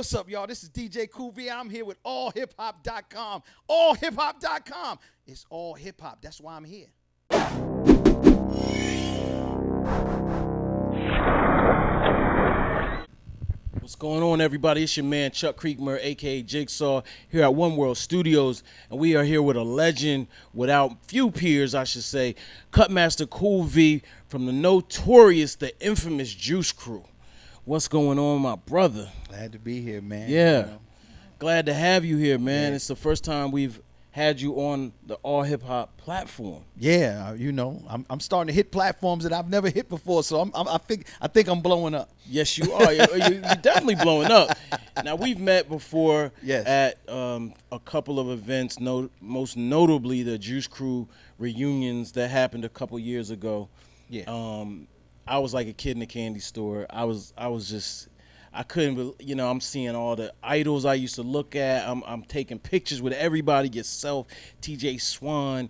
What's up, y'all? This is DJ Cool V. I'm here with allhiphop.com. Allhiphop.com. It's all hip hop. That's why I'm here. What's going on, everybody? It's your man Chuck Creekmer, aka Jigsaw, here at One World Studios, and we are here with a legend without few peers, I should say, Cutmaster Cool V from the notorious, the infamous Juice Crew. What's going on, my brother? Glad to be here, man. Yeah, You know. glad to have you here, man. Yeah. It's the first time we've had you on the All Hip Hop platform. Yeah, I'm starting to hit platforms that I've never hit before, so I think I'm blowing up. Yes, you are. You're definitely blowing up. Now, we've met before Yes. at a couple of events, most notably the Juice Crew reunions that happened a couple years ago. Yeah. I was like a kid in a candy store. I couldn't, I'm seeing all the idols I used to look at. I'm taking pictures with everybody, yourself, TJ Swan,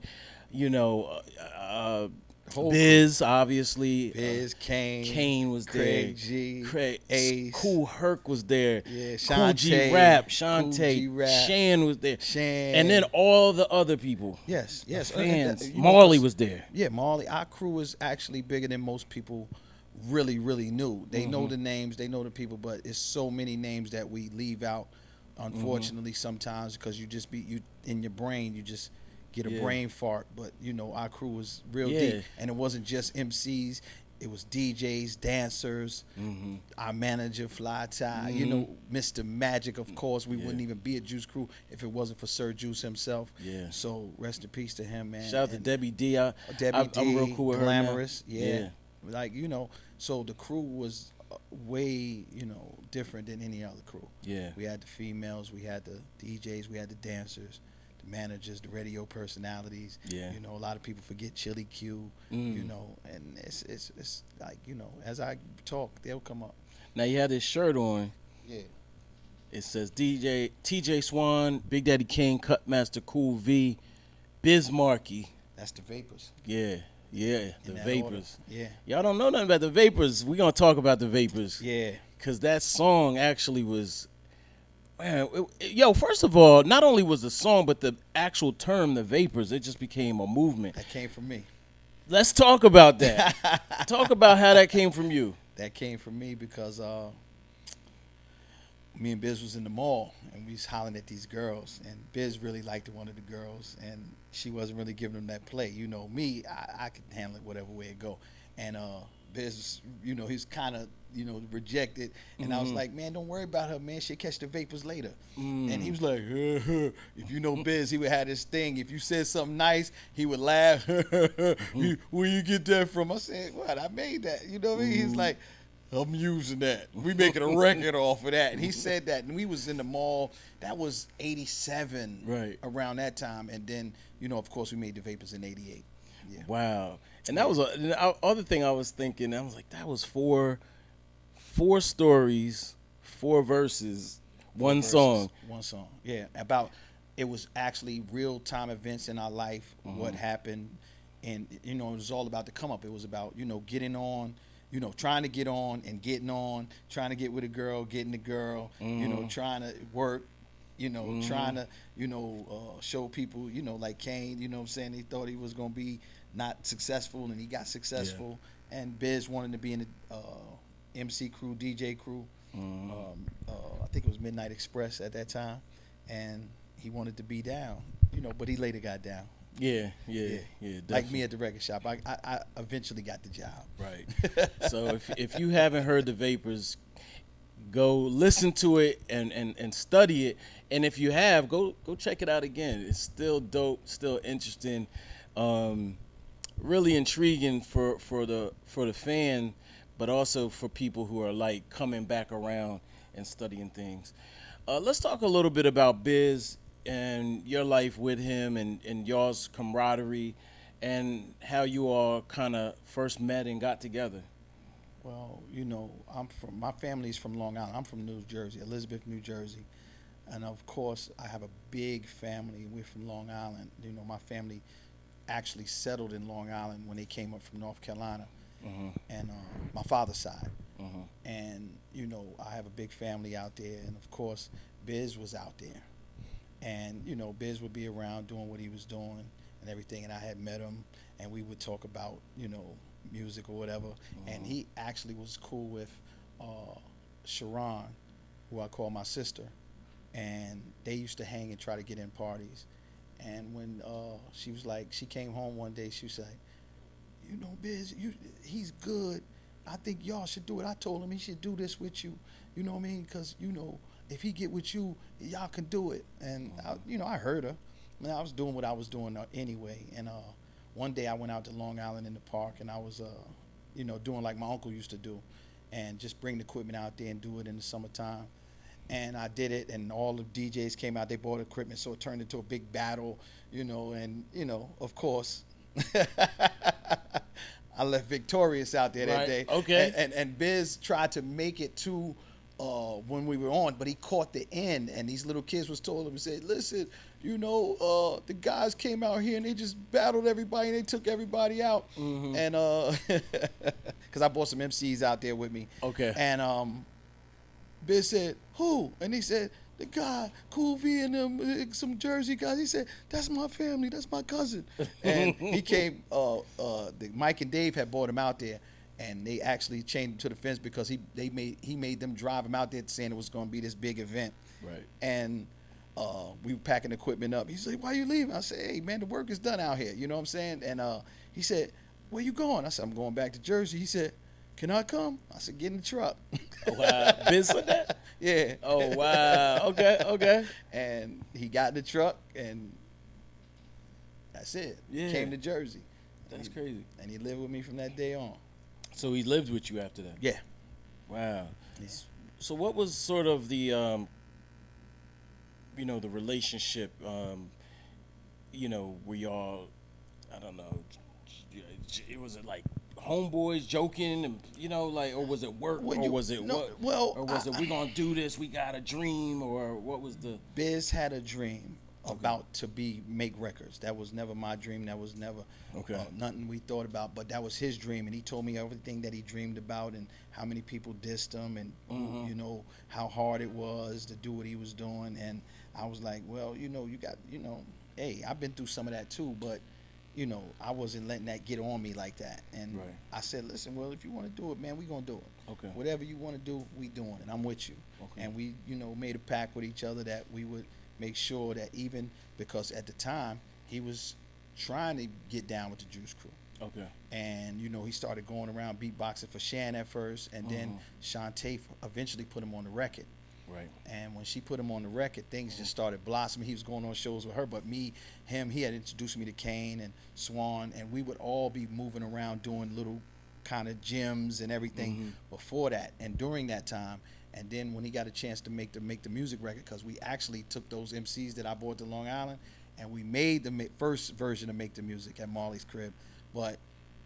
Biz, obviously. Biz, Kane was Craig there. G, Craig, Ace. Cool Herc was there. Yeah, Cool G Shantae, Rap, Cool G Shantae, Rap. Shan was there. Shan. And then all the other people. Yes. Fans. You know, Marley was there. Yeah, Marley. Our crew is actually bigger than most people really knew. They know the names, they know the people, but it's so many names that we leave out, unfortunately, sometimes, because you in your brain, you just get a brain fart. But our crew was real deep, and it wasn't just MCs. It was DJs, dancers, our manager, Fly Tie, Mr. Magic, of course. We wouldn't even be a Juice Crew if it wasn't for Sir Juice himself. Yeah. So rest in peace to him, man. Shout out to Debbie D. I'm real cool with Glamorous, her now. yeah. Like, so the crew was way, different than any other crew. Yeah. We had the females, we had the DJs, we had the dancers, the managers, the radio personalities. Yeah. A lot of people forget Chili Q, and it's like, as I talk, they'll come up. Now, you had this shirt on. Yeah. It says TJ Swan, Big Daddy King, Cutmaster Cool V, Biz Markie. That's the Vapors. Yeah, the Vapors. Order. Yeah. Y'all don't know nothing about the Vapors. We're going to talk about the Vapors. Yeah. Because that song actually was, man, first of all, not only was the song, but the actual term, the Vapors, it just became a movement. That came from me. Let's talk about that. Talk about how that came from you. That came from me because me and Biz was in the mall, and we was hollering at these girls, and Biz really liked one of the girls, and she wasn't really giving them that play. Me, I could handle it whatever way it go. And Biz, he's kind of, rejected. And I was like, man, don't worry about her, man. She'll catch the Vapors later. And he was like, if you know Biz, he would have this thing. If you said something nice, he would laugh. Where you get that from? I said, what? I made that. You know what I mean? He's like, I'm using that. We making a record off of that. And he said that, and we was in the mall. That was 87, right around that time. And then, of course, we made the Vapors in 88. Yeah. Wow. And that was the other thing I was thinking. I was like, that was four stories, 4 verses, one song. One song. Yeah. It was actually real time events in our life, what happened. And, it was all about the come up. It was about, getting on, trying to get on and getting on, trying to get with a girl, getting the girl, trying to work, trying to, show people, like Kane, what I'm saying? He thought he was going to be not successful, and he got successful. Yeah. And Biz wanted to be in the MC crew, DJ crew. I think it was Midnight Express at that time. And he wanted to be down, but he later got down. Yeah, definitely. Like me at the record shop, I eventually got the job. Right. So if you haven't heard the Vapors, go listen to it and study it. And if you have, go check it out again. It's still dope, still interesting, really intriguing for the fan, but also for people who are like coming back around and studying things. Let's talk a little bit about Biz and your life with him and y'all's camaraderie and how you all kind of first met and got together. Well, my family's from Long Island. I'm from New Jersey, Elizabeth, New Jersey. And of course, I have a big family. We're from Long Island. My family actually settled in Long Island when they came up from North Carolina. And my father's side. And you know, I have a big family out there, and of course, Biz was out there, and you know, Biz would be around doing what he was doing and everything, and I had met him, and we would talk about, you know, music or whatever, and he actually was cool with Sharon, who I call my sister, and they used to hang and try to get in parties. And when she was like, she came home one day, she was like, you know, Biz, he's good. I think y'all should do it. I told him he should do this with you. You know what I mean? Because, you know, if he get with you, y'all can do it. And, you know, I heard her. I mean, I was doing what I was doing anyway. And one day I went out to Long Island in the park, and I was, you know, doing like my uncle used to do, and just bring the equipment out there and do it in the summertime. And I did it, and all the DJs came out. They bought equipment, so it turned into a big battle, you know. And, you know, of course, I left victorious out there that day. Okay. And Biz tried to make it to when we were on, but he caught the end, and these little kids was told him and said, listen, you know, the guys came out here and they just battled everybody and they took everybody out. And because I brought some MCs out there with me. Okay. And Biz said, who? And he said, the guy, Cool V and them, some Jersey guys. He said, that's my family, that's my cousin. And he came, Mike and Dave had brought him out there, and they actually changed him to the fence because he made them drive him out there saying it was going to be this big event. Right. And we were packing equipment up. He said, why you leaving? I said, hey, man, the work is done out here. You know what I'm saying? And he said, where you going? I said, I'm going back to Jersey. He said, can I come? I said, get in the truck. Wow. Biz said that? Yeah. Oh, wow. Okay. And he got in the truck, and that's it. Yeah. Came to Jersey. That's crazy. And he lived with me from that day on. So he lived with you after that? Yeah. Wow. Yeah. So what was sort of the, you know, the relationship, you know, were y'all, I don't know, was it like homeboys joking, and you know, like, or was it work, or was it we gonna do this, we got a dream, or what was the? Biz had a dream about to make records. That was never my dream. That was never nothing we thought about, but that was his dream, and he told me everything that he dreamed about and how many people dissed him, and you know how hard it was to do what he was doing. And I was like, well, you know, you got, you know, hey, I've been through some of that too, but you know, I wasn't letting that get on me like that. And I said, listen, well, if you want to do it, man, we going to do it. Okay. Whatever you want to do, we doing it. I'm with you. Okay. And we, you know, made a pact with each other that we would make sure that, even because at the time he was trying to get down with the Juice Crew. Okay. And, you know, he started going around beatboxing for Shan at first, and then Shantae eventually put him on the record. Right. And when she put him on the record, things just started blossoming. He was going on shows with her, but he had introduced me to Kane and Swan, and we would all be moving around doing little kind of gyms and everything before that and during that time. And then when he got a chance to make the music record, because we actually took those MCs that I brought to Long Island, and we made the first version of Make the Music at Marley's crib. But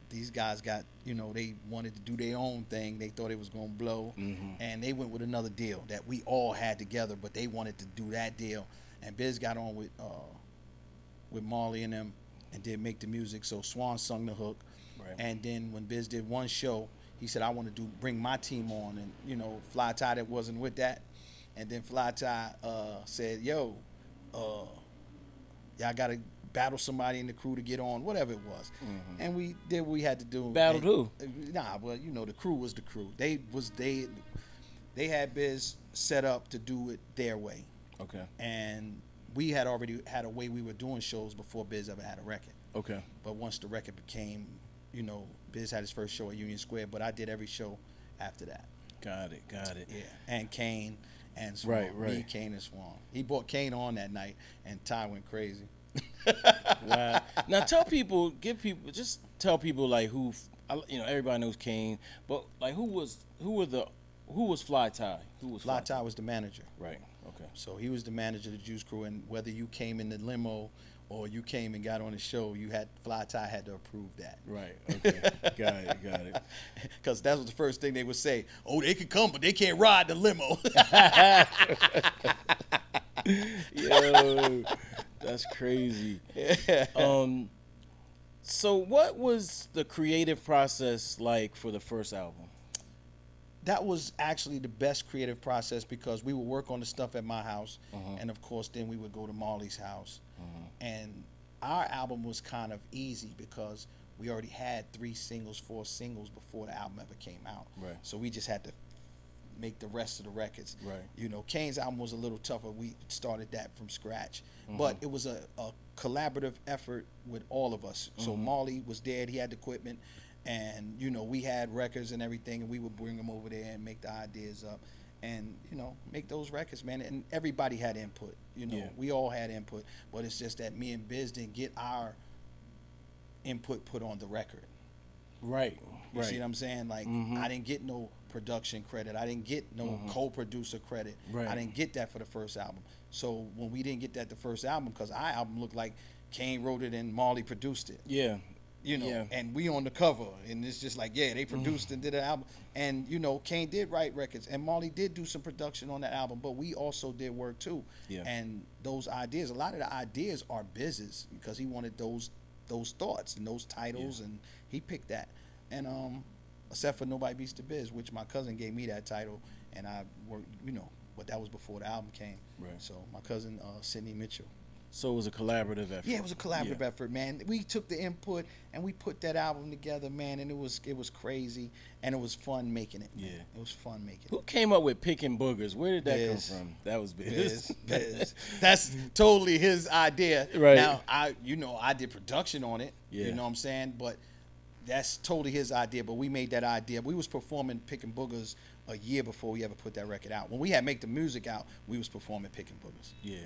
these guys got, you know, they wanted to do their own thing. They thought it was going to blow. And they went with another deal that we all had together, but they wanted to do that deal. And Biz got on with Marley and them and did Make the Music. So Swan sung the hook. Right. And then when Biz did one show, he said, I want to bring my team on. And, you know, Fly Tie that wasn't with that. And then Fly Tie said, yo, y'all got to battle somebody in the crew to get on, whatever it was. And we did what we had to do. Battled who? Nah, well, you know, the crew was the crew. They had Biz set up to do it their way. Okay. And we had already had a way we were doing shows before Biz ever had a record. Okay. But once the record became, you know, Biz had his first show at Union Square, but I did every show after that. Got it. Yeah. And Kane and Swan. Right. Me, Kane, and Swan. He brought Kane on that night, and Ty went crazy. Wow. Now tell people like who, you know, everybody knows Kane, but like who was Fly Tie? Fly Tie was the manager. Right. Okay. So he was the manager of the Juice Crew, and whether you came in the limo or you came and got on the show, Fly Tie had to approve that. Right. Okay. Got it. Because that was the first thing they would say. Oh, they could come, but they can't ride the limo. Yo, that's crazy. So what was the creative process like for the first album? That was actually the best creative process because we would work on the stuff at my house, and of course then we would go to Marley's house. And our album was kind of easy because we already had 3 singles, 4 singles before the album ever came out. Right. So we just had to make the rest of the records. Right. You know, Kane's album was a little tougher. We started that from scratch. But it was a collaborative effort with all of us. So Marley was there, he had the equipment, and you know, we had records and everything, and we would bring them over there and make the ideas up and, you know, make those records, man. And everybody had input. You know, we all had input, but it's just that me and Biz didn't get our input put on the record. Right. You see what I'm saying? Like, I didn't get no production credit. I didn't get no co-producer credit. Right. I didn't get that for the first album. So when we didn't get that the first album, because our album looked like Kane wrote it and Marley produced it. Yeah. You know, and we on the cover, and it's just like, they produced and did an album. And, you know, Kane did write records, and Marley did do some production on that album, but we also did work too. Yeah. And those ideas, a lot of the ideas are Biz's, because he wanted those thoughts and those titles, and he picked that. And except for Nobody Beats the Biz, which my cousin gave me that title, and I worked, you know, but that was before the album came. Right. So my cousin, Sidney Mitchell. So it was a collaborative effort. Yeah, it was a collaborative effort, man. We took the input and we put that album together, man, and it was crazy, and it was fun making it. Man. It was fun making it. Who came up with Picking Boogers? Where did that Biz. come from? That was Biz. Biz. That's totally his idea. Right. Now, I did production on it. Yeah. You know what I'm saying? But that's totally his idea. But we made that idea. We was performing Picking Boogers a year before we ever put that record out. When we had Make the Music out, we was performing Picking Boogers. Yeah.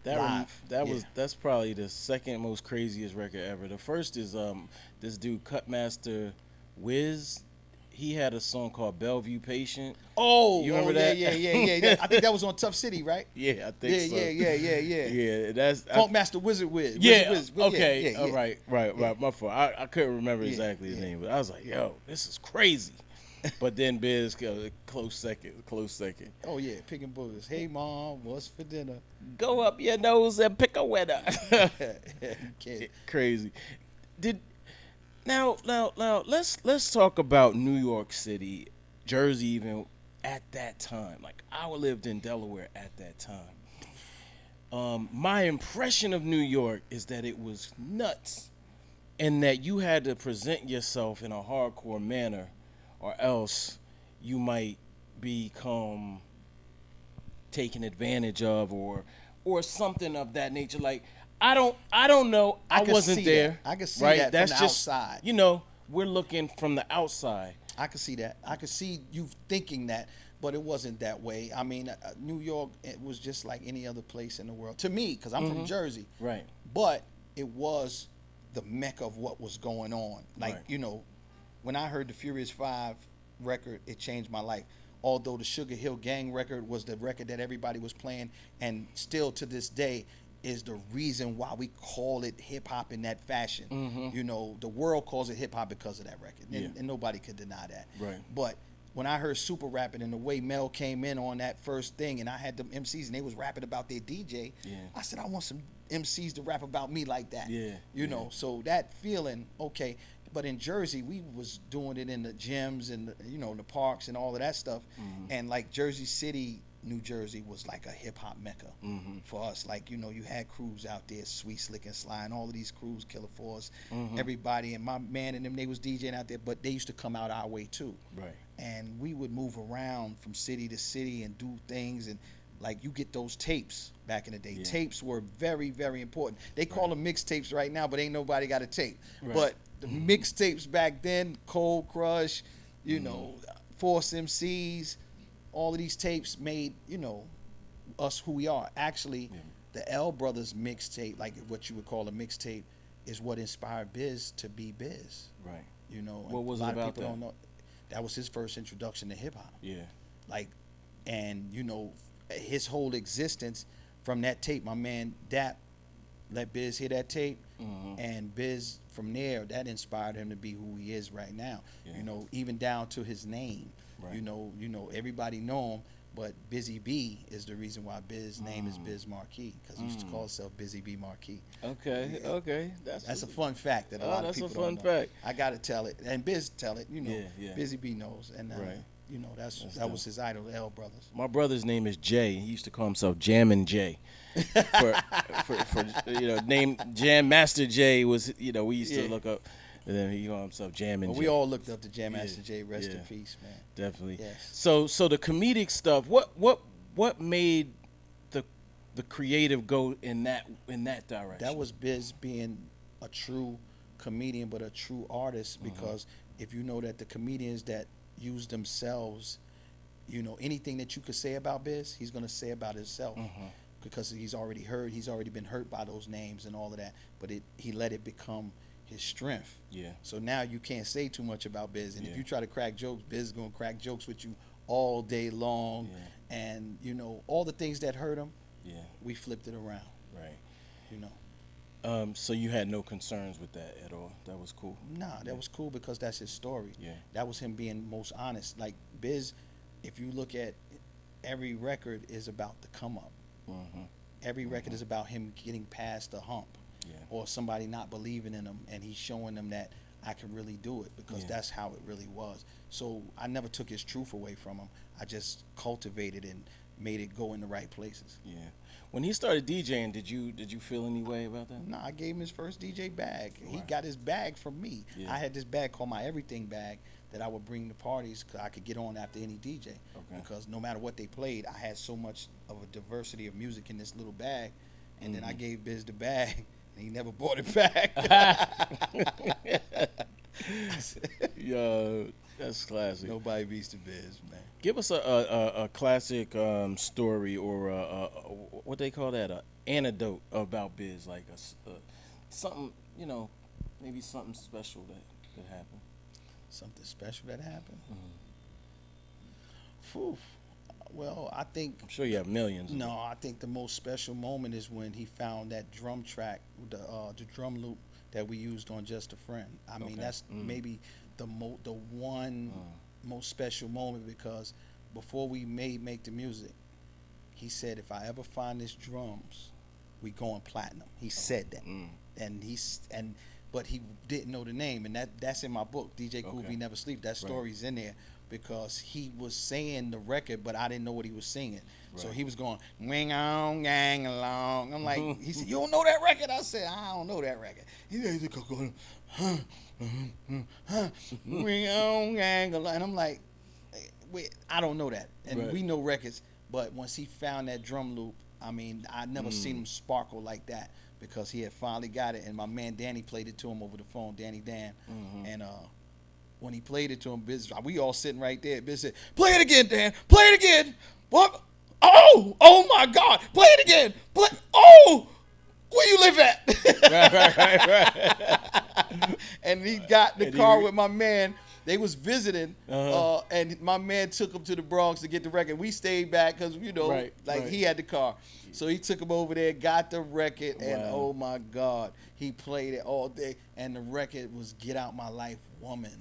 That's probably the second most craziest record ever. The first is this dude Cutmaster Wiz. He had a song called Bellevue Patient. Oh, you remember that? Yeah. I think that was on Tough City, right? Yeah, I think so. Yeah. Yeah, that's Funkmaster Wizard Wiz. Wiz. Okay. Yeah. All right. My fault. I couldn't remember exactly his name, but I was like, yo, this is crazy. But then Biz, close second. Oh yeah, Picking Boogers. Hey mom, what's for dinner? Go up your nose and pick a winner. Crazy. Now let's talk about New York City, Jersey, even at that time. Like, I lived in Delaware at that time. My impression of New York is that it was nuts, and that you had to present yourself in a hardcore manner, or else you might become taken advantage of, or something of that nature. Like, I don't know. I wasn't there. I could see that That's from the just, outside. You know, we're looking from the outside. I could see that. I could see you thinking that, but it wasn't that way. I mean, New York, it was just like any other place in the world to me, because I'm from Jersey. Right. But it was the mecca of what was going on. Like, Right. you know, when I heard the Furious 5 record, it changed my life. Although the Sugar Hill Gang record was the record that everybody was playing, and still to this day is the reason why we call it hip hop in that fashion. You know, the world calls it hip hop because of that record, and nobody could deny that. Right. But when I heard Super rapping and the way Mel came in on that first thing, and I had them MCs and they was rapping about their DJ, I said, I want some MCs to rap about me like that. You know, so that feeling, okay. But in Jersey, we was doing it in the gyms and you know, the parks and all of that stuff. And like Jersey City, New Jersey was like a hip hop mecca for us. Like, you know, you had crews out there, Sweet, Slick, and Sly, and all of these crews, Killer Force, everybody, and my man and them, they was DJing out there, but they used to come out our way too. Right. And we would move around from city to city and do things, and like, you get those tapes back in the day. Tapes were very, very important. They call them mixtapes right now, but ain't nobody got a tape. But the mixtapes back then, Cold Crush, you know, Force MCs, all of these tapes made, you know, us who we are. Actually, the L Brothers mixtape, like what you would call a mixtape, is what inspired Biz to be Biz. Right. You know, what was a lot it about of people that? don't know. That was his first introduction to hip hop. Yeah. Like, and you know, his whole existence from that tape, my man Dap let Biz hear that tape, and Biz from there, that inspired him to be who he is right now. You know, even down to his name. You know, everybody know him, but Busy B is the reason why Biz's name is Biz Markie, because he used to call himself Busy B Markie. Okay. That's a fun fact that a lot of people don't know. That's a fun fact. I gotta tell it, and Biz tell it. You know, Yeah. Busy B knows, and you know, that dope. was his idol, the L Brothers. My brother's name is Jay. He used to call himself Jammin' Jay. for you know, name Jam Master Jay was, you know, we used to look up, and then he called himself Jammin' Jay. We all looked up to Jam Master Jay. Rest in peace, man. Definitely. Yes. So the comedic stuff. What made the creative go in that direction? That was Biz being a true comedian, but a true artist. Because if you know that the comedians that use themselves, you know, anything that you could say about Biz, he's gonna say about himself. Because he's already been hurt by those names and all of that. But he let it become his strength. Yeah. So now you can't say too much about Biz. And if you try to crack jokes, Biz is gonna crack jokes with you all day long. Yeah. And you know, all the things that hurt him, we flipped it around. Right. You know. So you had no concerns with that at all. That was cool. Nah, that was cool because that's his story. Yeah. That was him being most honest. Like Biz, if you look at every record is about the come up. Every record is about him getting past the hump. Or somebody not believing in him, and he's showing them that I can really do it, because that's how it really was. So I never took his truth away from him. I just cultivated and made it go in the right places. Yeah. When he started DJing, did you feel any way about that? No, I gave him his first DJ bag. Wow. He got his bag from me. Yeah. I had this bag called my everything bag that I would bring to parties, because I could get on after any DJ. Okay. Because no matter what they played, I had so much of a diversity of music in this little bag. And then I gave Biz the bag, and he never bought it back. Yo, that's classic. Nobody beats the Biz, man. Give us a classic story, or what they call that, an anecdote about Biz, like something, you know, maybe something special that could happen. Something special that happened? Phew. Well, I think... I'm sure you have millions. No, I think the most special moment is when he found that drum track, the drum loop that we used on Just a Friend. I mean, that's maybe the one most special moment, because before we make the music, he said, if I ever find this drums, we going platinum. He said that. But he didn't know the name, and that's in my book, DJ Cool V Never Sleep. That story's in there, because he was saying the record, but I didn't know what he was singing. So he was going, wing on, gang along. I'm like, he said, you don't know that record? I said, I don't know that record. He said, wing on, gang along. And I'm like, wait, I don't know that. And we know records, but once he found that drum loop, I mean, I'd never seen him sparkle like that, because he had finally got it. And my man Danny played it to him over the phone, Danny Dan. And when he played it to him, Biz, we all sitting right there. Biz said, play it again, Dan. Play it again. What? Oh my God. Play it again. Where you live at? Right. And he got in the car with my man. They was visiting, and my man took him to the Bronx to get the record. We stayed back because, you know, he had the car. So he took him over there, got the record, and oh my God, he played it all day. And the record was Get Out My Life, Woman.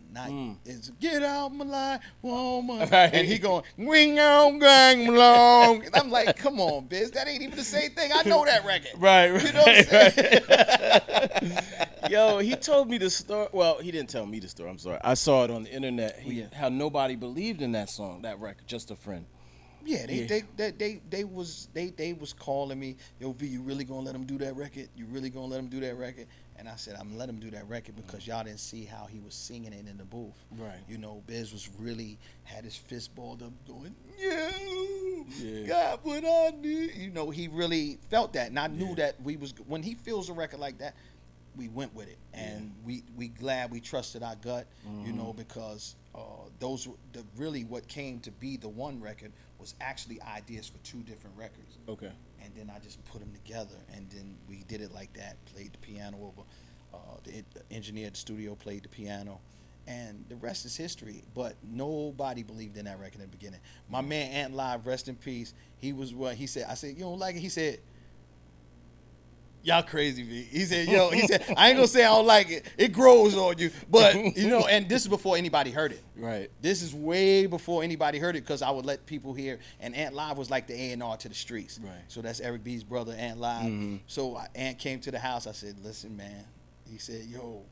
It's Get Out My Life, Woman. And he going, wing on, gang along. And I'm like, come on, Biz, that ain't even the same thing. I know that record. Right. You know what I'm saying? Yo, he told me the story. Well, he didn't tell me the story. I'm sorry. I saw it on the internet. How nobody believed in that song, that record, Just a Friend. Yeah, they was calling me, yo V, you really gonna let him do that record? You really gonna let him do that record? And I said, I'm gonna let him do that record because y'all didn't see how he was singing it in the booth. Right. You know, Biz was really had his fist balled up, going, God, what I need. You know, he really felt that, and I knew that when he feels a record like that, we went with it, and we glad we trusted our gut, you know, because those really what came to be the one record was actually ideas for two different records. Okay. And then I just put them together, and then we did it like that. Played the piano over. The engineer at the studio played the piano, and the rest is history. But nobody believed in that record in the beginning. My man Ant Live, rest in peace. He was what he said. I said, you don't like it? He said, y'all crazy, V. He said, I ain't gonna say I don't like it. It grows on you. But, you know, and this is before anybody heard it. Right. This is way before anybody heard it, because I would let people hear. And Ant Live was like the A&R to the streets. Right. So that's Eric B's brother, Ant Live. So Ant came to the house. I said, listen, man. He said, yo,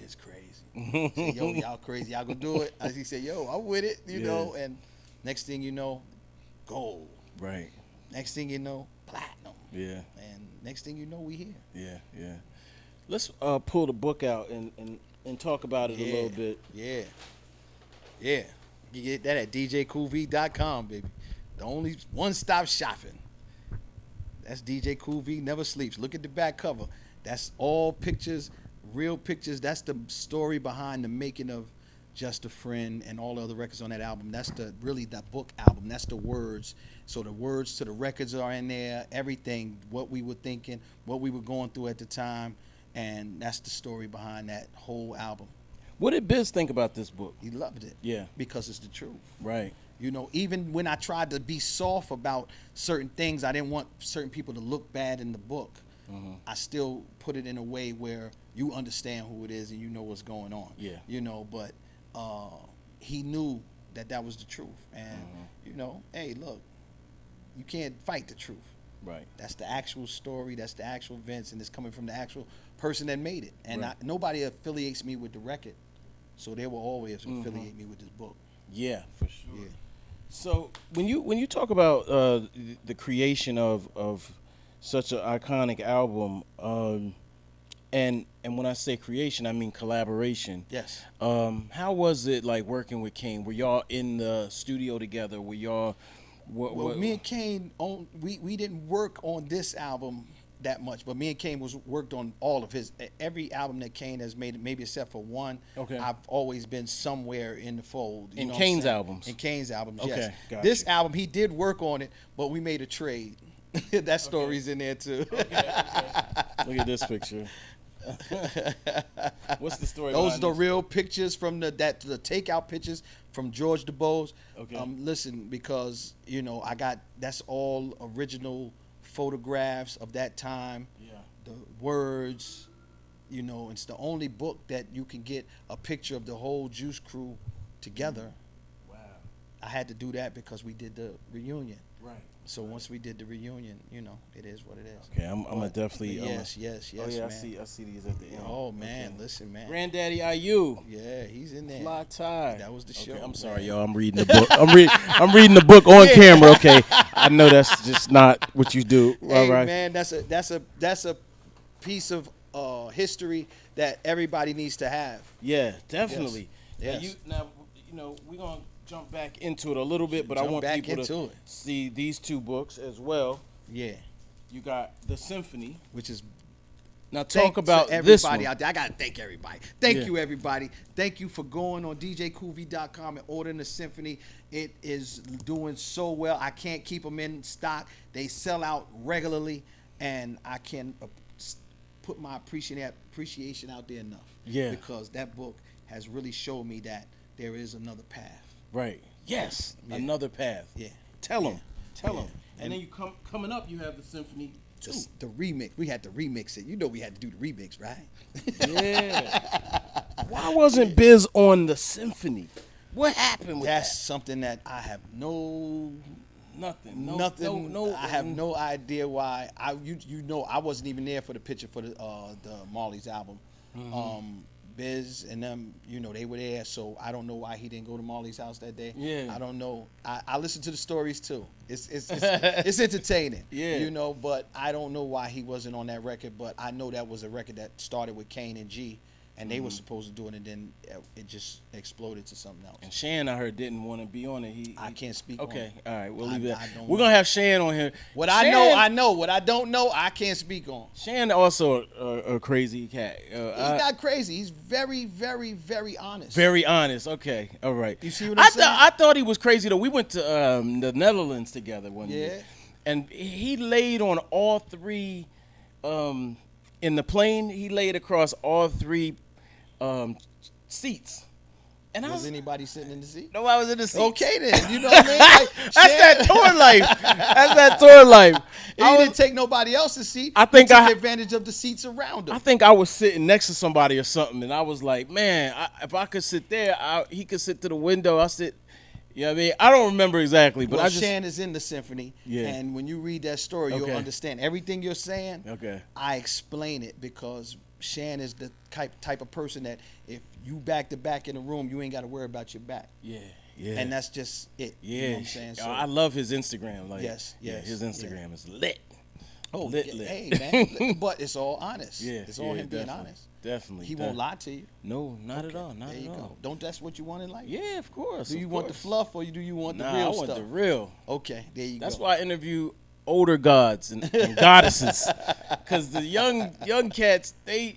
is crazy. I said, yo, y'all crazy. Y'all gonna do it? He said, yo, I'm with it, you know. And next thing you know, gold. Right. Next thing you know, platinum. Yeah. And next thing you know, we here. Yeah, yeah. Let's pull the book out and talk about it a little bit. Yeah. Yeah. You get that at djcoolv.com, baby. The only one-stop shopping. That's DJ Cool V, never sleeps. Look at the back cover. That's all pictures, real pictures. That's the story behind the making of Just a Friend and all the other records on that album. That's really the book album. That's the words. So the words to the records are in there, everything, what we were thinking, what we were going through at the time, and that's the story behind that whole album. What did Biz think about this book? He loved it. Yeah. Because it's the truth. Right. You know, even when I tried to be soft about certain things, I didn't want certain people to look bad in the book. I still put it in a way where you understand who it is and you know what's going on. Yeah. You know, but he knew that was the truth. And, you know, hey, look, you can't fight the truth. Right. That's the actual story. That's the actual events. And it's coming from the actual person that made it. And Right. nobody affiliates me with the record. So they will always affiliate me with this book. Yeah, for sure. Yeah. So when you talk about the creation of such an iconic album, and when I say creation, I mean collaboration. Yes. How was it like working with Kane? Were y'all in the studio together? Were y'all? Well, me and Kane, we didn't work on this album that much, but me and Kane worked on all of every album that Kane has made, maybe except for one. Okay. I've always been somewhere in the fold. In Kane's albums? In Kane's albums, Okay, yes. gotcha. This album, he did work on it, but we made a trade. That story's in there too. Okay. Look at this picture. What's the story? Those are the this? real pictures from the takeout pictures from George DuBose. Okay. Listen, because you know that's all original photographs of that time. Yeah. The words, you know, it's the only book that you can get a picture of the whole Juice Crew together. Wow. I had to do that because we did the reunion. Right. So once we did the reunion, you know, it is what it is. Okay, I'm gonna definitely. Yes, oh yeah, man. I see these at the end. Oh man, Okay. listen, man. Granddaddy IU. Yeah, he's in there. Fly tie. That was the show. Okay, I'm man. sorry, y'all. I'm reading the book. I'm reading the book on camera. Okay, I know that's just not what you do. Hey, All right, man, that's a piece of history that everybody needs to have. Yeah, definitely. Yes. Now, we're gonna jump back into it a little bit, but I Jump want back people into to it. see these two books as well. Yeah, You got the Symphony. which is Now talk thanks about to this everybody one. out there. I gotta thank everybody. Thank Yeah. you, everybody. Thank you for going on djcoolv.com and ordering the Symphony. It is doing so well. I can't keep them in stock. They sell out regularly, and I can put my appreciation out there enough. Yeah. Because that book has really showed me that there is another path. Right. Yes. Yeah. Another path. Yeah. Tell them. Yeah. Tell Yeah. them. And then you coming up, you have the Symphony too. The remix. We had to remix it. You know we had to do the remix, right? Yeah. Why wasn't Biz on the Symphony? What happened with That's something that I have that? Nothing. No, nothing. No, I have no idea why. You know I wasn't even there for the picture for the Marley's album. Biz and them, you know, they were there, so I don't know why he didn't go to Marley's house that day. Yeah. I don't know. I listen to the stories too. It's entertaining. Yeah. You know, but I don't know why he wasn't on that record. But I know that was a record that started with Kane and G, and they were supposed to do it, and then it just exploded to something else. And Shan, I heard, didn't want to be on it. I can't speak on Okay, it. all right, we'll I- leave I that. don't We're know. gonna have Shan on here. What I know, I know. What I don't know, I can't speak on. Shan also a crazy cat. He's not crazy. He's very, very, very honest. Very honest. Okay, all right. You see what I'm saying? I thought he was crazy though. We went to the Netherlands together one year, Yeah. and he laid on all three. In the plane, he laid across all three seats. And I Was was anybody sitting in the seat? no, I was in the seat. Okay then, you know what I mean? Like, That's that tour life. That's that tour life. He I didn't was- take nobody else's seat. I think he took I- advantage of the seats around him. I think I was sitting next to somebody or something, and I was like, man, if I could sit there, he could sit to the window. I sit, Yeah, I mean, I don't remember exactly, but well, I just Shan is in the symphony, Yeah. and when you read that story, you'll Okay. understand everything you're saying. Okay. I explain it because Shan is the type of person that if you back to back in a room, you ain't got to worry about your back. Yeah. Yeah. And that's just it. Yeah. You know what I'm saying? So, I love his Instagram. Like, Yes, yeah, yes, his Instagram is lit. oh, lit. hey, man. But it's all honest. Yeah. It's all yeah, him being definitely. honest. Definitely. He won't lie to you. No, not at Okay, all. Not there at you all. go. Don't that's what you want in life? Yeah, of course. Do you of want the course. fluff or do you want the Nah, real I want stuff? the real. Okay, there you That's go. why I interview older gods and goddesses, because the young cats, I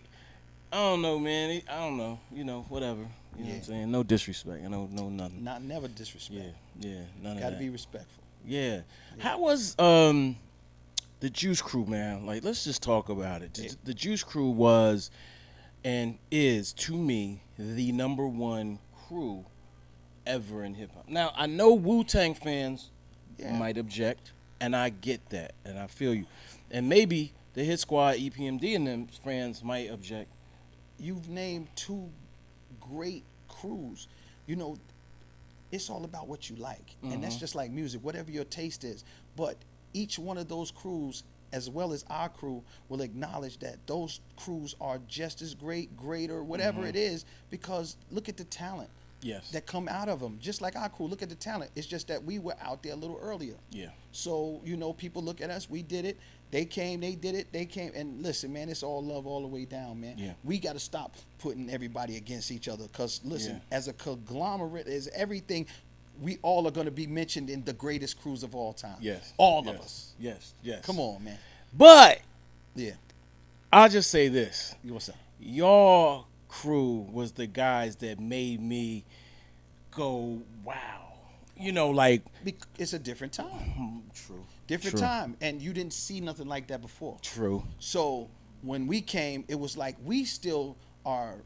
don't know, man. I don't know. Whatever. You know what I'm saying? No disrespect. No nothing. Not never disrespect. Yeah. None of that. Gotta be respectful. Yeah. How was the Juice Crew, man? Like, let's just talk about it. The Juice Crew was and is, to me, the number one crew ever in hip hop. Now, I know Wu-Tang fans might object, and I get that, and I feel you. And maybe the Hit Squad, EPMD, and them fans might object. You've named two great crews. It's all about what you like, and that's just like music, whatever your taste is. But each one of those crews, as well as our crew, will acknowledge that those crews are just as greater, whatever it is, because look at the talent that come out of them. Just like our crew, look at the talent. It's just that we were out there a little earlier. Yeah. So, people look at us, we did it. They came, they did it, they came. And listen, man, it's all love all the way down, man. Yeah. We got to stop putting everybody against each other because, listen, as a conglomerate, as everything, we all are going to be mentioned in the greatest crews of all time. Yes. All of us. Yes. Come on, man. But Yeah. I'll just say this. What's up? Your crew was the guys that made me go, wow. Like, It's a different time. true. Different time. And you didn't see nothing like that before. True. So when we came, it was like we still are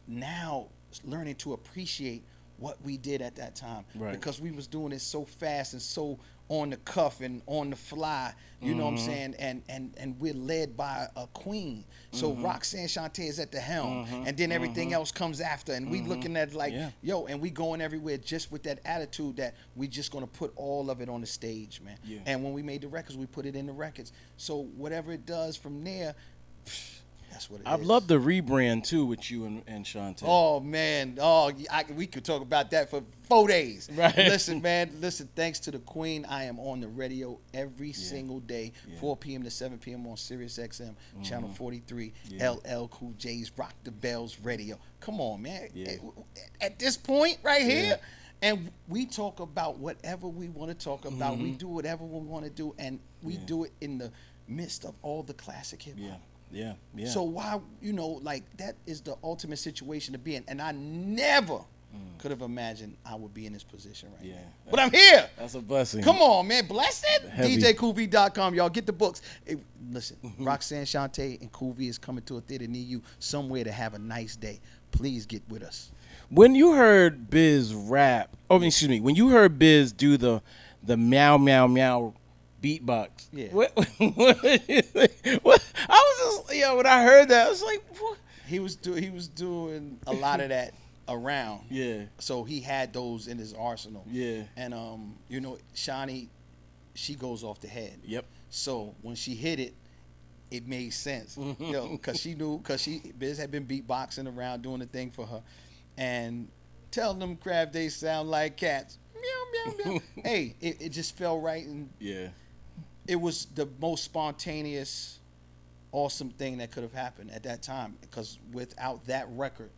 now learning to appreciate what we did at that time. Right. Because we was doing it so fast and so on the cuff and on the fly, you know what I'm saying? And we're led by a queen. So Roxanne Shante is at the helm, and then everything else comes after. And we looking at it like, yo, and we going everywhere just with that attitude that we just gonna put all of it on the stage, man. Yeah. And when we made the records, we put it in the records. So whatever it does from there, that's what it is. I've loved the rebrand too with you and Shantae. Oh man, we could talk about that for 4 days. Right. Listen, man. Thanks to the Queen, I am on the radio every single day, 4 p.m. to 7 p.m. on Sirius XM, channel 43, LL Cool J's Rock the Bells Radio. Come on, man. Yeah. At this point right here, and we talk about whatever we want to talk about. We do whatever we want to do, and we do it in the midst of all the classic hip hop. Yeah. So why, like that is the ultimate situation to be in. And I never could have imagined I would be in this position right now. But I'm here. That's a blessing. Come on, man. Blessed. Heavy. DJQV.com. Y'all get the books. Hey, listen, Roxanne Shante and Cool V is coming to a theater near you somewhere to have a nice day. Please get with us. When you heard Biz rap, when you heard Biz do the meow meow meow beatbox. Yeah. What I was just when I heard that I was like, what? He was doing a lot of that around. Yeah. So he had those in his arsenal. Yeah. And Shani, she goes off the head. Yep. So when she hit it, it made sense. Because Biz had been beatboxing around doing the thing for her, and telling them crab they sound like cats. Meow meow meow. Hey, it just fell right, and it was the most spontaneous, awesome thing that could have happened at that time. Because without that record,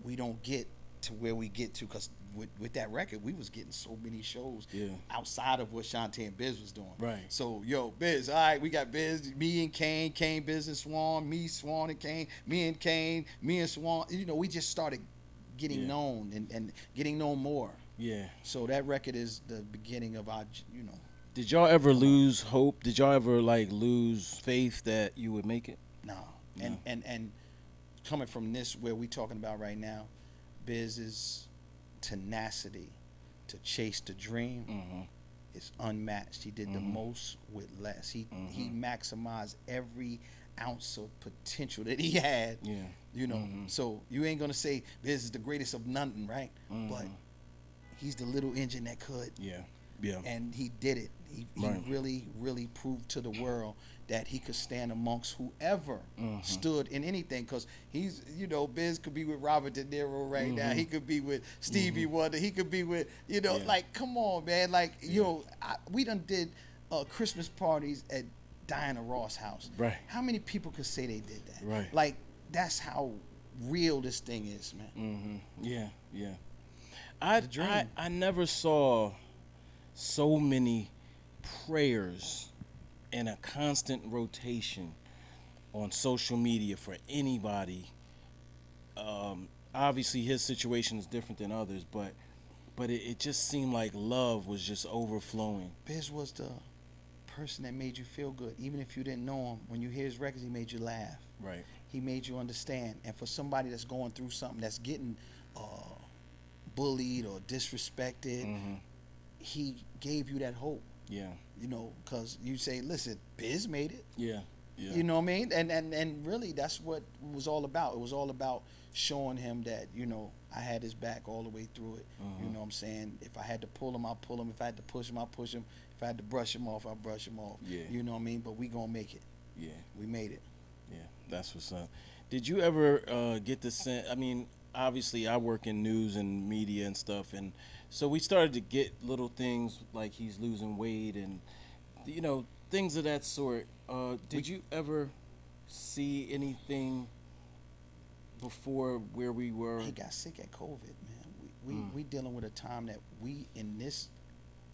we don't get to where we get to. Because with that record, we was getting so many shows outside of what Shantae and Biz was doing. Right. So, Biz, all right, we got Biz, me and Kane, Biz and Swan, me, Swan and Kane, me and Kane, me and Swan. We just started getting known and getting known more. Yeah. So that record is the beginning of our, Did y'all ever lose hope? Did y'all ever lose faith that you would make it? No. And coming from this where we talking about right now, Biz's tenacity to chase the dream is unmatched. He did the most with less. He maximized every ounce of potential that he had. So you ain't gonna say Biz is the greatest of nothing, right? But he's the little engine that could. Yeah. Yeah. And he did it. He Right. really, really proved to the world that he could stand amongst whoever stood in anything. Because he's, you know, Biz could be with Robert De Niro right now. He could be with Stevie Wonder. He could be with, you know, like, come on, man. Like, you know, we done did Christmas parties at Diana Ross' house. Right. How many people could say they did that? Right. Like, that's how real this thing is, man. Yeah. Yeah. dream. I never saw so many prayers in a constant rotation on social media for anybody. Obviously, his situation is different than others, but it just seemed like love was just overflowing. Biz was the person that made you feel good, even if you didn't know him. When you hear his records, he made you laugh. Right. He made you understand. And for somebody that's going through something, that's getting bullied or disrespected, he gave you that hope. Yeah. You know, because you say, listen, Biz made it. Yeah. Yeah. You know what I mean? And really, that's what it was all about. It was all about showing him that, you know, I had his back all the way through it. You know what I'm saying? If I had to pull him, I'll pull him. If I had to push him, I'll push him. If I had to brush him off, I'll brush him off. Yeah. You know what I mean? But we gonna make it. Yeah. We made it. Yeah. That's what's up. Did you ever get the sense? I mean, obviously, I work in news and media and stuff, and so we started to get little things like he's losing weight and, you know, things of that sort. Did you ever see anything before where we were? He got sick at COVID, man. We dealing with a time that we in this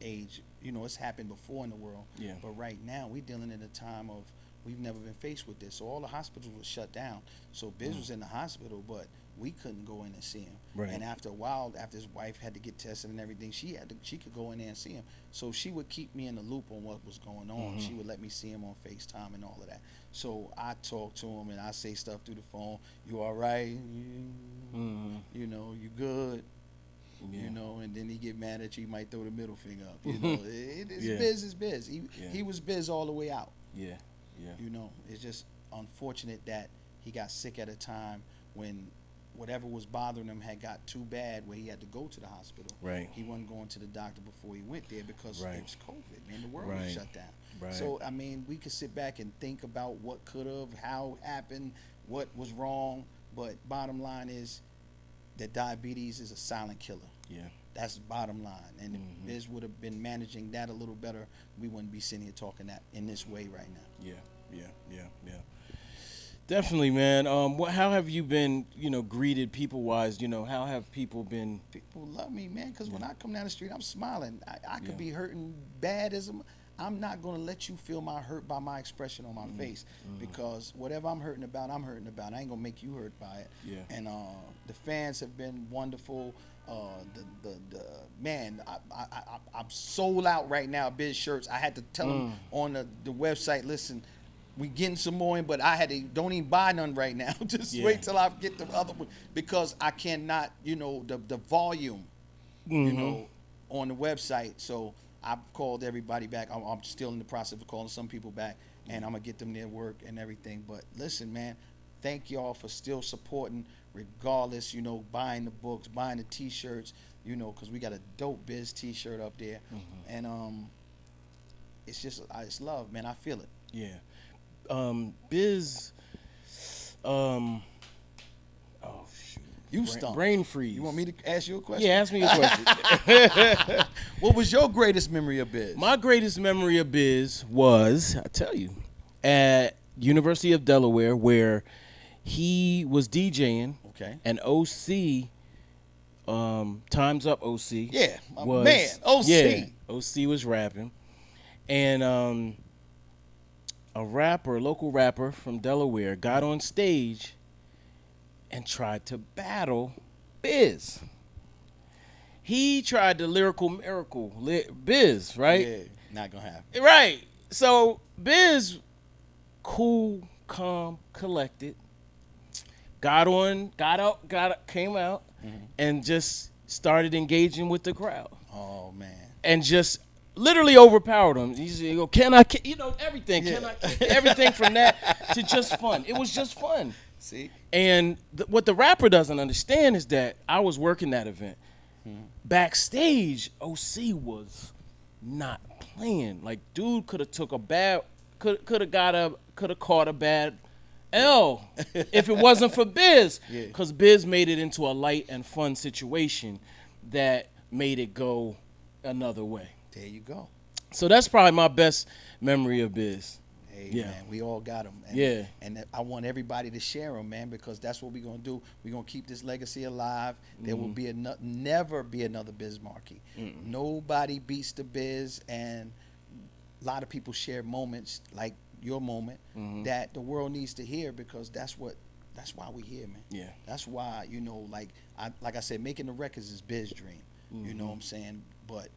age, you know, it's happened before in the world. Yeah. But right now, we dealing in a time of we've never been faced with this. So all the hospitals were shut down. So Biz was in the hospital, but we couldn't go in and see him. Right. And after a while, after his wife had to get tested and everything, she could go in there and see him. So she would keep me in the loop on what was going on. She would let me see him on FaceTime and all of that. So I talk to him and I say stuff through the phone. You all right? You know, you good? Yeah. You know, and then he get mad at you. He might throw the middle finger up. You know, it's Yeah. Biz is Biz. He was Biz all the way out. Yeah. Yeah. You know, it's just unfortunate that he got sick at a time when whatever was bothering him had got too bad where he had to go to the hospital. Right. He wasn't going to the doctor before he went there because Right. it was COVID, man. The world Right. was shut down. Right. So, I mean, we could sit back and think about what could have, how it happened, what was wrong, but bottom line is that diabetes is a silent killer. Yeah. That's the bottom line. And if Biz would have been managing that a little better, we wouldn't be sitting here talking that in this way right now. Yeah. Definitely, man. How have you been, you know, greeted people-wise? You know, how have people been? People love me, man, because when I come down the street, I'm smiling. I could Yeah. be hurting bad I'm not going to let you feel my hurt by my expression on my face, because whatever I'm hurting about. I ain't going to make you hurt by it. Yeah. And the fans have been wonderful. Man, I'm sold out right now, Biz shirts. I had to tell them on the website, listen, we getting some more in, but I had to, don't even buy none right now. Just wait till I get the other one, because I cannot, you know, the volume, you know, on the website. So I've called everybody back. I'm still in the process of calling some people back, and I'm going to get them their work and everything. But listen, man, thank y'all for still supporting, regardless, you know, buying the books, buying the T-shirts, you know, because we got a dope Biz T-shirt up there. And it's just, it's love, man. I feel it. Yeah. Biz, oh shoot. You stumped. Brain freeze. You want me to ask you a question? Yeah, ask me a question. What was your greatest memory of Biz? My greatest memory of Biz was, I tell you, at University of Delaware, where he was DJing. Okay. And OC, Time's Up OC. Yeah, my man, OC. Yeah, OC was rapping. And a local rapper from Delaware, got on stage and tried to battle Biz. He tried the lyrical miracle, Biz, right? Yeah, not gonna happen. Right. So Biz, cool, calm, collected, came out, and just started engaging with the crowd. Oh man. And just literally overpowered him. He said, you know, everything. Yeah. Everything from that to just fun. It was just fun. See? And what the rapper doesn't understand is that I was working that event. backstage, OC was not playing. Like, dude could have took a bad, could have caught a bad L if it wasn't for Biz, because Biz made it into a light and fun situation that made it go another way. There you go. So that's probably my best memory of Biz. Hey, man, we all got them. And I want everybody to share them, man, because that's what we're going to do. We're going to keep this legacy alive. There will be never be another Biz Markie. Nobody beats the Biz, and a lot of people share moments like your moment that the world needs to hear, because that's why we here, man. Yeah. That's why, you know, like I said, making the records is Biz dream. You know what I'm saying? But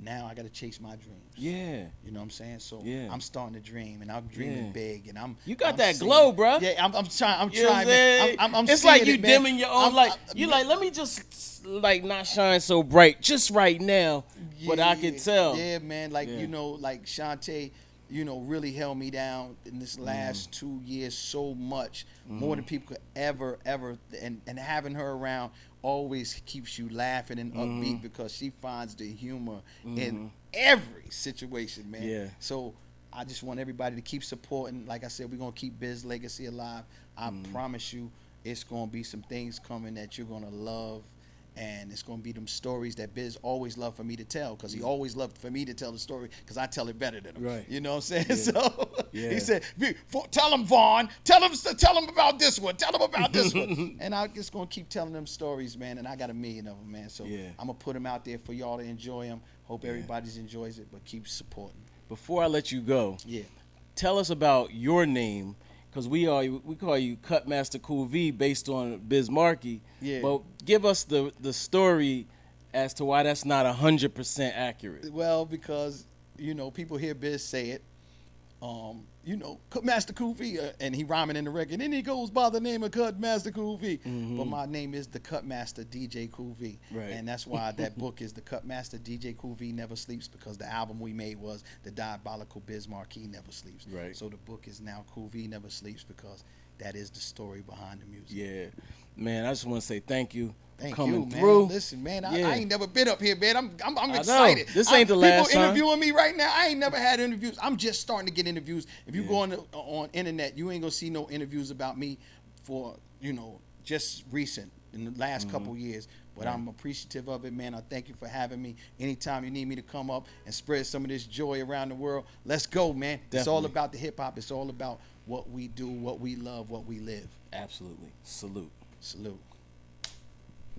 now I got to chase my dreams. Yeah. You know what I'm saying? So I'm starting to dream, and I'm dreaming big, and You got that glow, bro. Yeah, I'm trying, man. I'm It's like you it, dimming your own light. You like, let me just like not shine so bright just right now, but I can tell. Yeah, man. Like, you know, like Shantae, you know, really held me down in this last 2 years so much, more than people could ever, and having her around always keeps you laughing and upbeat, because she finds the humor in every situation, man. Yeah. So I just want everybody to keep supporting. Like I said, we're going to keep Biz legacy alive. I promise you it's going to be some things coming that you're going to love. And it's going to be them stories that Biz always loved for me to tell, because he always loved for me to tell the story, because I tell it better than him. Right. You know what I'm saying? So he said, tell him, Vaughn. Tell him about this one. Tell him about this one. And I'm just going to keep telling them stories, man. And I got 1 million of them, man. So I'm going to put them out there for y'all to enjoy them. Hope everybody enjoys it, but keep supporting. Before I let you go, tell us about your name, because we call you Cutmaster Cool V based on Biz Markie. Yeah. But give us the story as to why that's not 100% accurate. Well, because, you know, people hear Biz say it, you know, Cutmaster Cool V, and he rhyming in the record. And then he goes by the name of Cutmaster Cool V. But my name is the Cutmaster DJ Cool V. Right. And that's why that book is the Cutmaster DJ Cool V Never Sleeps, because the album we made was the Diabolical Biz Markie Never Sleeps. Right. So the book is now Cool V Never Sleeps, because that is the story behind the music. Yeah. Man, I just want to say thank you. Thank coming you, man. through. Listen, man, I ain't never been up here, man. I'm excited. This ain't the last people time. interviewing me right now. I ain't never had interviews. I'm just starting to get interviews. If you go on internet, you ain't gonna see no interviews about me for, you know, just recent in the last couple years. But I'm appreciative of it, man. I thank you for having me. Anytime you need me to come up and spread some of this joy around the world, let's go, man. Definitely. It's all about the hip hop. It's all about what we do, what we love, what we live. Absolutely. Salute. Salute.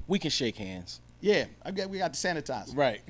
We can shake hands. Yeah, we got the sanitizer. Right.